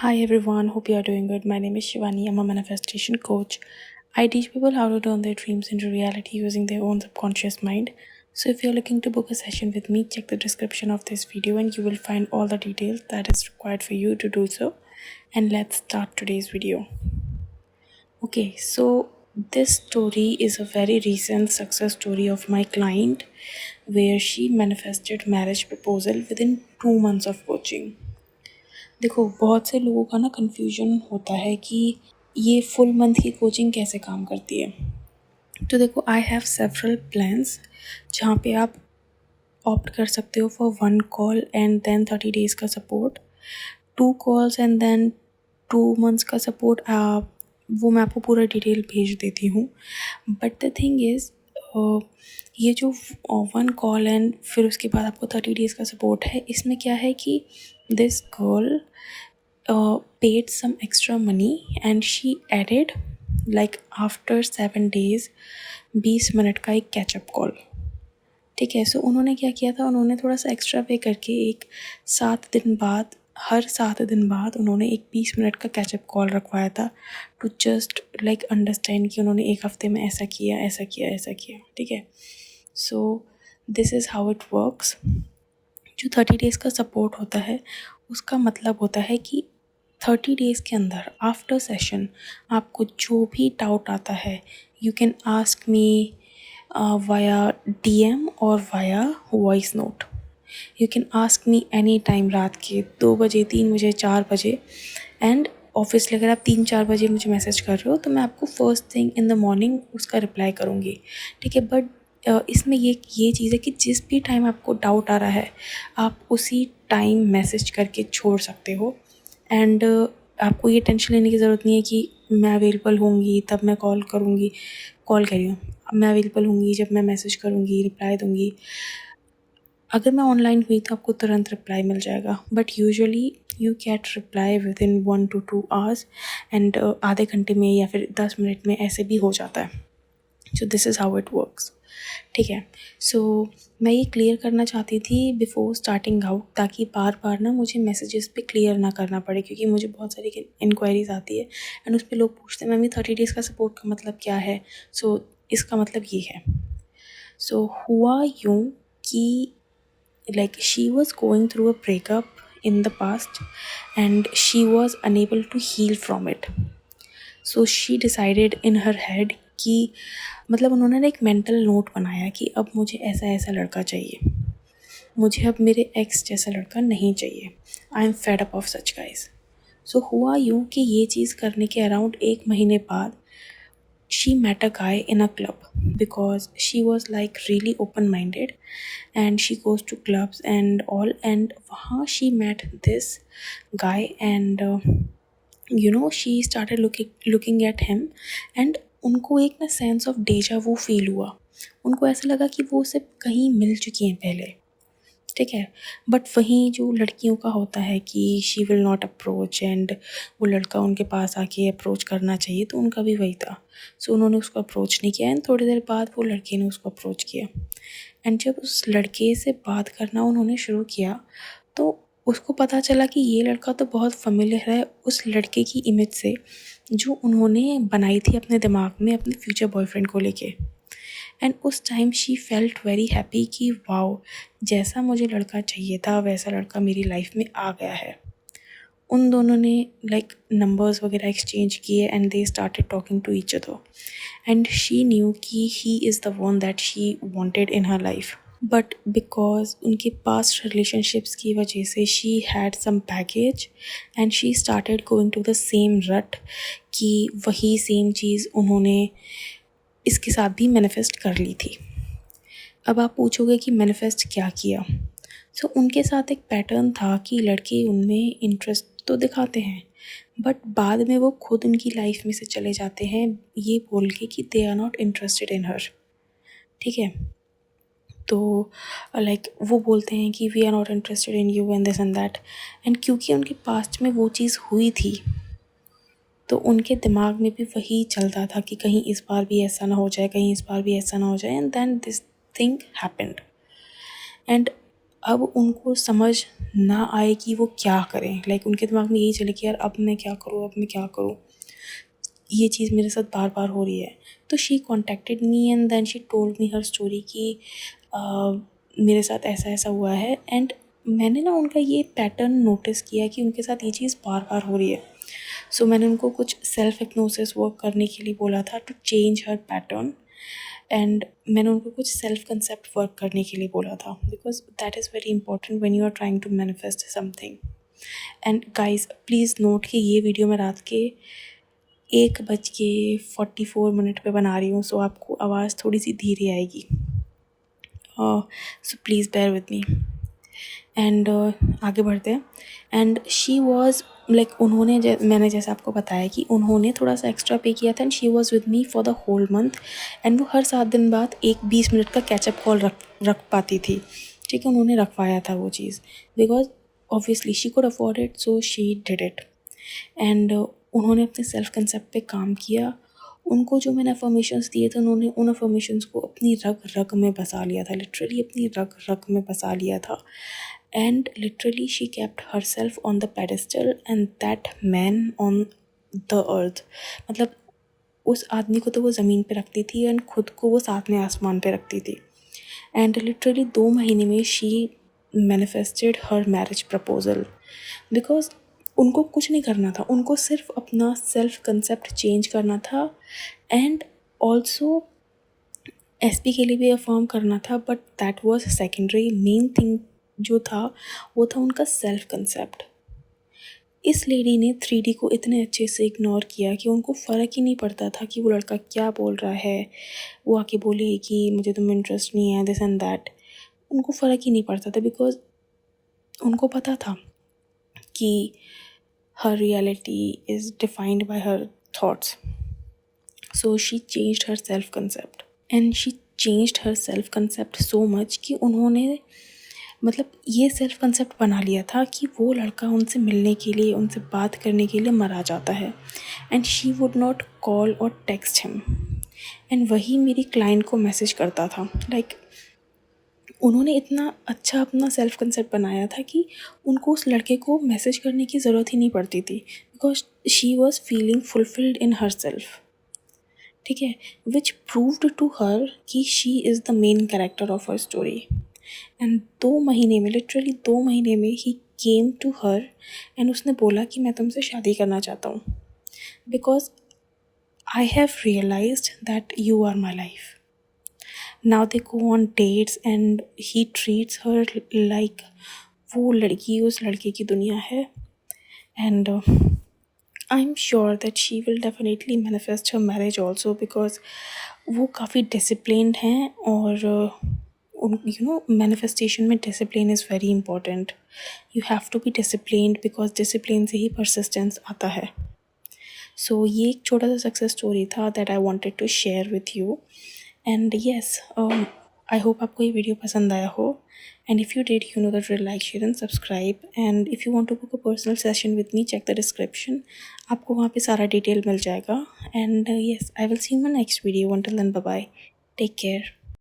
Hi everyone, hope you are doing good. My name is Shivani. I'm a manifestation coach. I teach people how to turn their dreams into reality using their own subconscious mind. So if you're looking to book a session with me, check the description of this video and you will find all the details that is required for you to do so. And let's start today's video. Okay, so this story is a very recent success story of my client where she manifested marriage proposal within 2 months of coaching. देखो, बहुत से लोगों का ना confusion होता है कि ये फुल मंथ की कोचिंग कैसे काम करती है। तो देखो, आई हैव सेवरल प्लान्स जहाँ पे आप ऑप्ट कर सकते हो for 1 call and then 30 days का support, 2 calls and then 2 months का सपोर्ट। वो मैं आपको पूरा डिटेल भेज देती हूँ। बट द थिंग इज़, ये जो 1 कॉल एंड फिर उसके बाद आपको 30 डेज़ का सपोर्ट है, इसमें क्या है कि this girl paid some extra money and she added like after 7 days 20 minute का एक कैचअप कॉल। ठीक है, सो उन्होंने क्या किया था, उन्होंने थोड़ा सा एक्स्ट्रा पे करके एक 7 दिन बाद, हर 7 दिन बाद उन्होंने एक 20 मिनट का कैचअप कॉल रखवाया था टू जस्ट लाइक अंडरस्टैंड कि उन्होंने एक हफ्ते में ऐसा किया ऐसा किया ऐसा किया। ठीक है, so this is how it works. जो 30 डेज़ का सपोर्ट होता है उसका मतलब होता है कि 30 डेज़ के अंदर आफ्टर सेशन आपको जो भी डाउट आता है you can ask me via DM और via voice note. You can ask me any time, रात के 2 बजे, 3 बजे, 4 बजे। एंड ऑब्वियसली अगर आप 3-4 बजे मुझे मैसेज कर रहे हो तो मैं आपको first thing in the morning उसका रिप्लाई करूँगी। ठीक है, बट इसमें ये चीज़ है कि जिस भी टाइम आपको डाउट आ रहा है आप उसी टाइम मैसेज करके छोड़ सकते हो। एंड आपको ये टेंशन लेने की ज़रूरत नहीं है कि मैं अवेलेबल होंगी तब मैं कॉल करूँगी, कॉल कह रही हूँ, मैं अवेलेबल होंगी जब मैं मैसेज करूँगी, रिप्लाई दूँगी। अगर मैं ऑनलाइन हुई तो आपको तुरंत रिप्लाई मिल जाएगा, but usually you get reply with in 1 to 2 hours and आधे घंटे में या फिर 10 मिनट में ऐसे भी हो जाता है। So this is how it works. ठीक है, सो मैं ये क्लियर करना चाहती थी बिफोर स्टार्टिंग आउट, ताकि बार बार ना मुझे मैसेजेस पे क्लियर ना करना पड़े, क्योंकि मुझे बहुत सारी इंक्वायरीज आती है एंड उस पर लोग पूछते हैं मैम ये 30 डेज़ का सपोर्ट का मतलब क्या है। सो इसका मतलब ये है। सो हुआ यूँ कि like she was going through a breakup in the past and she was unable to heal from it. So she decided in her head कि मतलब उन्होंने ना एक मेंटल नोट बनाया कि अब मुझे ऐसा ऐसा लड़का चाहिए, मुझे अब मेरे एक्स जैसा लड़का नहीं चाहिए। I am fed up of such guys. So हुआ यूँ कि ये चीज़ करने के अराउंड 1 महीने बाद she met a guy in a club because she was like really open minded and she goes to clubs and all, and वहाँ she met this guy and she started looking at him and उनको एक ना sense of डेजा वो feel हुआ। उनको ऐसा लगा कि वो उसे कहीं मिल चुकी हैं पहले। ठीक है, बट वहीं जो लड़कियों का होता है कि she will not approach and वो लड़का उनके पास आके अप्रोच करना चाहिए, तो उनका भी वही था। सो उन्होंने उसको अप्रोच नहीं किया एंड थोड़ी देर बाद वो लड़के ने उसको अप्रोच किया एंड जब उस लड़के से बात करना उन्होंने शुरू किया तो उसको पता चला कि ये लड़का तो बहुत फेमिलियर है उस लड़के की इमेज से जो उन्होंने बनाई थी अपने दिमाग में अपने फ्यूचर बॉयफ्रेंड को लेके। एंड उस time she felt very happy कि वाओ, जैसा मुझे लड़का चाहिए था वैसा लड़का मेरी लाइफ में आ गया है। उन दोनों ने लाइक नंबर्स वगैरह एक्सचेंज किए and they started talking to each other and she knew that he is the one that she wanted in her life. But because उनके पास्ट रिलेशनशिप्स की वजह से she had some baggage and she started going to the same rut कि वही same चीज़ उन्होंने इसके साथ भी मैनिफेस्ट कर ली थी। अब आप पूछोगे कि मैनिफेस्ट क्या किया। सो उनके साथ एक पैटर्न था कि लड़के उनमें इंटरेस्ट तो दिखाते हैं बट बाद में वो खुद उनकी लाइफ में से चले जाते हैं ये बोल के कि they are not interested in her. ठीक है, तो लाइक वो बोलते हैं कि we are not interested in you and this and that. And क्योंकि उनके पास्ट में वो चीज़ हुई थी तो उनके दिमाग में भी वही चलता था कि कहीं इस बार भी ऐसा ना हो जाए, कहीं इस बार भी ऐसा ना हो जाए, and then this thing happened. And अब उनको समझ ना आए कि वो क्या करें, लाइक उनके दिमाग में यही चले कि यार अब मैं क्या करूँ, अब मैं क्या करूँ, ये चीज़ मेरे साथ बार बार हो रही है। तो she contacted me and then she told me her story कि मेरे साथ ऐसा ऐसा हुआ है। एंड मैंने ना उनका ये पैटर्न नोटिस किया कि उनके साथ ये चीज़ बार बार हो रही है। सो मैंने उनको कुछ सेल्फ हिप्नोसिस वर्क करने के लिए बोला था to change her pattern. And मैंने उनको कुछ सेल्फ कंसेप्ट वर्क करने के लिए बोला था, because that is very important when you are trying to manifest something. And guys please note कि ये वीडियो मैं रात के 1:44 पे बना रही हूँ, सो आपको आवाज़ थोड़ी सी धीरे आएगी, so please bear with me. And आगे बढ़ते हैं। एंड शी वॉज लाइक उन्होंने मैंने जैसे आपको बताया कि उन्होंने थोड़ा सा एक्स्ट्रा पे किया था and she was with me for the whole month. And वो हर 7 दिन बाद एक 20 मिनट का कैचअप कॉल रख पाती थी। ठीक है, उन्होंने रखवाया था वो चीज़, because obviously she could afford it, so she did it. And उन्होंने अपने सेल्फ कंसेप्ट पे काम किया। उनको जो मैंने अफर्मेशंस दिए थे, उन्होंने उन अफर्मेशंस को अपनी रग रग में बसा लिया था, लिटरली अपनी रग रग में बसा लिया था। And literally she kept her self on the pedestal and that man on the earth. मतलब उस आदमी को तो वो ज़मीन पे रखती थी एंड खुद को वो साथ में आसमान पे रखती थी। एंड लिटरली 2 महीने में she manifested her marriage proposal, because उनको कुछ नहीं करना था, उनको सिर्फ अपना सेल्फ कंसेप्ट चेंज करना था एंड ऑल्सो एसपी के लिए भी अफर्म करना था, but that was secondary. Main thing जो था वो था उनका सेल्फ कंसेप्ट। इस लेडी ने 3D को इतने अच्छे से इग्नोर किया कि उनको फ़र्क ही नहीं पड़ता था कि वो लड़का क्या बोल रहा है। वो आके बोले कि मुझे तुम इंटरेस्ट नहीं है, दिस एंड दैट, उनको फ़र्क ही नहीं पड़ता था, बिकॉज उनको पता था कि her reality is defined by her thoughts. So she changed her self-concept. And she changed her self-concept so much कि उन्होंने मतलब ये सेल्फ कंसेप्ट बना लिया था कि वो लड़का उनसे मिलने के लिए, उनसे बात करने के लिए मरा जाता है and she would not call और टेक्स्ट हिम। एंड वही मेरी क्लाइंट को मैसेज करता था। लाइक उन्होंने इतना अच्छा अपना सेल्फ कंसेप्ट बनाया था कि उनको उस लड़के को मैसेज करने की ज़रूरत ही नहीं पड़ती थी, because she was feeling fulfilled in her self. ठीक है, विच प्रूव्ड टू हर कि she is the main character of her story. And 2 महीने में, लिटरली 2 महीने में ही केम टू हर एंड उसने बोला कि मैं तुमसे शादी करना चाहता हूँ, because I have realised that you are my life. Now they go on dates and he treats her like वो लड़की उस लड़के की दुनिया है। And I'm sure that she will definitely manifest her marriage also, because वो काफ़ी disciplined हैं और manifestation में discipline is very important. You have to be disciplined because discipline से ही persistence आता है। So ये एक छोटा सा सक्सेस स्टोरी था that I wanted to share with you. And yes, I hope आपको ये वीडियो पसंद आया हो, and if you did, you know the drill, like, share and subscribe. And if you want to book a personal session with me, check the description, आपको वहाँ पे सारा detail मिल जाएगा। And yes, I will see you in my next video. Until then, bye bye, take care.